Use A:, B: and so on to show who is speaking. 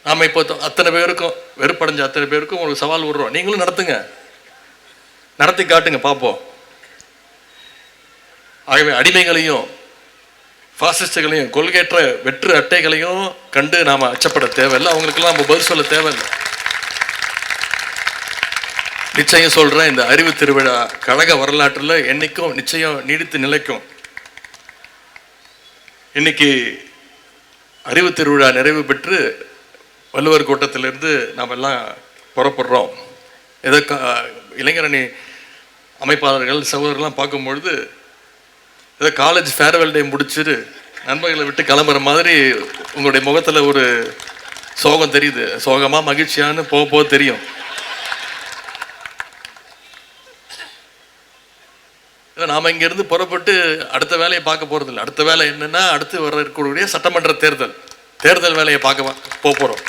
A: நாம் இப்போ அத்தனை பேருக்கும் வெறுப்படைஞ்ச அத்தனை பேருக்கும் ஒரு சவால் விடுறோம். நீங்களும் நடத்துங்க, நடத்தி காட்டுங்க பார்ப்போம். ஆகவே அடிமைகளையும் பாசிஸ்டுகளையும் கொள்கையற்ற வெற்று அட்டைகளையும் கண்டு நாம் அச்சப்பட தேவையில்லை. அவங்களுக்கெல்லாம் நம்ம பதில் சொல்ல தேவையில்லை. நிச்சயம் சொல்கிறேன், இந்த அறிவு திருவிழா கழக வரலாற்றில் என்னைக்கும் நிச்சயம் நீடித்து நிலைக்கும். இன்னைக்கு அறிவு திருவிழா நிறைவு பெற்று வள்ளுவர் கோட்டத்திலிருந்து நாம் எல்லாம் புறப்படுறோம். ஏதோ இளைஞரணி அமைப்பாளர்கள் சகோதரர்லாம் பார்க்கும்பொழுது ஏதோ காலேஜ் ஃபேர்வெல் டே முடிச்சுட்டு நண்பர்களை விட்டு கிளம்புற மாதிரி உங்களுடைய முகத்தில் ஒரு சோகம் தெரியுது. சோகமாக மகிழ்ச்சியான்னு போக போக தெரியும். நாம் இங்கேருந்து புறப்பட்டு அடுத்த வேலையை பார்க்க போகிறதில்ல. அடுத்த வேலை என்னென்னா அடுத்து வர இருக்கக்கூடிய சட்டமன்ற தேர்தல் வேலையை பார்க்க போகிறோம்.